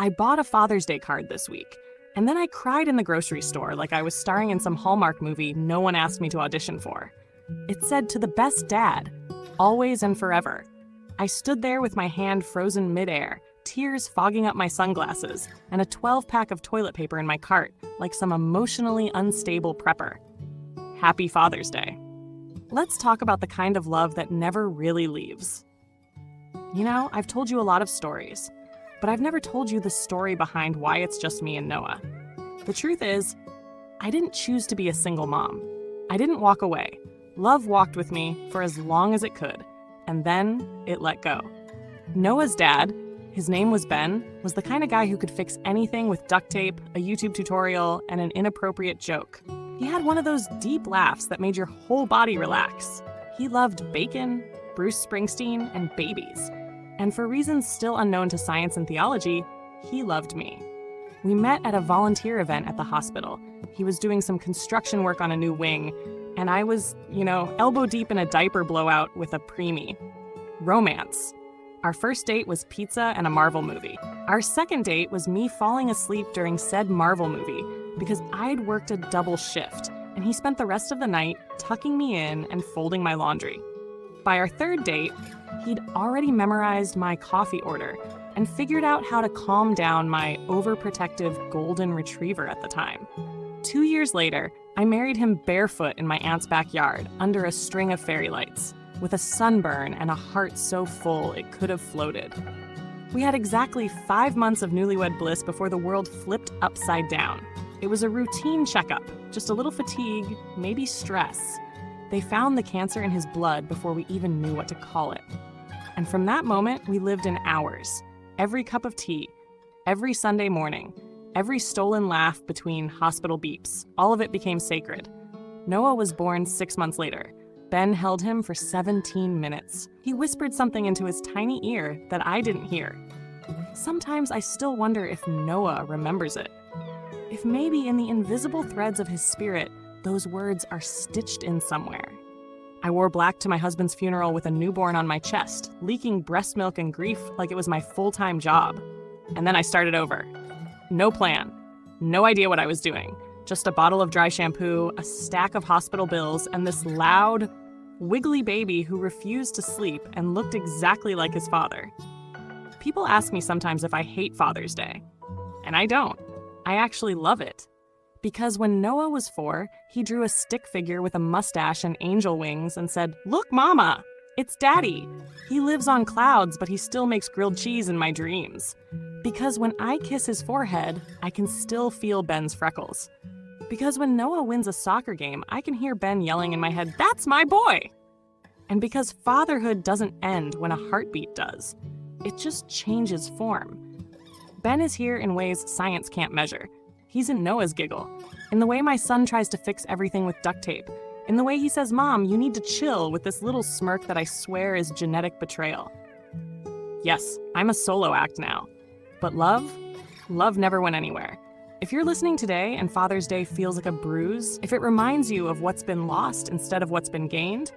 I bought a Father's Day card this week, and then I cried in the grocery store like I was starring in some Hallmark movie no one asked me to audition for. It said, "To the best dad, always and forever." I stood there with my hand frozen midair, tears fogging up my sunglasses, and a 12-pack of toilet paper in my cart, like some emotionally unstable prepper. Happy Father's Day. Let's talk about the kind of love that never really leaves. You know, I've told you a lot of stories, but I've never told you the story behind why it's just me and Noah. The truth is, I didn't choose to be a single mom. I didn't walk away. Love walked with me for as long as it could, and then it let go. Noah's dad, his name was Ben, was the kind of guy who could fix anything with duct tape, a YouTube tutorial, and an inappropriate joke. He had one of those deep laughs that made your whole body relax. He loved bacon, Bruce Springsteen, and babies. And for reasons still unknown to science and theology, he loved me. We met at a volunteer event at the hospital. He was doing some construction work on a new wing, and I was, elbow deep in a diaper blowout with a preemie. Romance. Our first date was pizza and a Marvel movie. Our second date was me falling asleep during said Marvel movie because I'd worked a double shift, and he spent the rest of the night tucking me in and folding my laundry. By our third date, he'd already memorized my coffee order and figured out how to calm down my overprotective golden retriever at the time. 2 years later, I married him barefoot in my aunt's backyard under a string of fairy lights, with a sunburn and a heart so full it could have floated. We had exactly 5 months of newlywed bliss before the world flipped upside down. It was a routine checkup, just a little fatigue, maybe stress. They found the cancer in his blood before we even knew what to call it. And from that moment, we lived in hours. Every cup of tea, every Sunday morning, every stolen laugh between hospital beeps, all of it became sacred. Noah was born 6 months later. Ben held him for 17 minutes. He whispered something into his tiny ear that I didn't hear. Sometimes I still wonder if Noah remembers it. If maybe in the invisible threads of his spirit, those words are stitched in somewhere. I wore black to my husband's funeral with a newborn on my chest, leaking breast milk and grief like it was my full-time job. And then I started over. No plan. No idea what I was doing. Just a bottle of dry shampoo, a stack of hospital bills, and this loud, wiggly baby who refused to sleep and looked exactly like his father. People ask me sometimes if I hate Father's Day. And I don't. I actually love it. Because when Noah was 4, he drew a stick figure with a mustache and angel wings and said, "Look, Mama, it's Daddy. He lives on clouds, but he still makes grilled cheese in my dreams." Because when I kiss his forehead, I can still feel Ben's freckles. Because when Noah wins a soccer game, I can hear Ben yelling in my head, "That's my boy!" And because fatherhood doesn't end when a heartbeat does. It just changes form. Ben is here in ways science can't measure. He's in Noah's giggle, in the way my son tries to fix everything with duct tape, in the way he says, "Mom, you need to chill," with this little smirk that I swear is genetic betrayal. Yes, I'm a solo act now. But love never went anywhere. If you're listening today and Father's Day feels like a bruise, if it reminds you of what's been lost instead of what's been gained,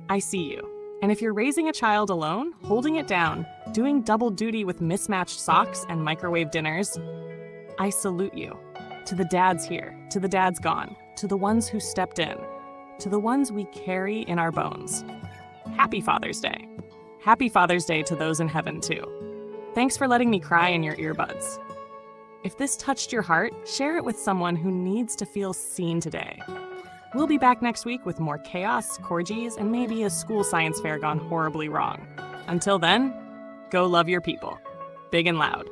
I see you. And if you're raising a child alone, holding it down, doing double duty with mismatched socks and microwave dinners, I salute you. To the dads here, to the dads gone, to the ones who stepped in, to the ones we carry in our bones. Happy Father's Day. Happy Father's Day to those in heaven, too. Thanks for letting me cry in your earbuds. If this touched your heart, share it with someone who needs to feel seen today. We'll be back next week with more chaos, corgis, and maybe a school science fair gone horribly wrong. Until then, go love your people. Big and loud.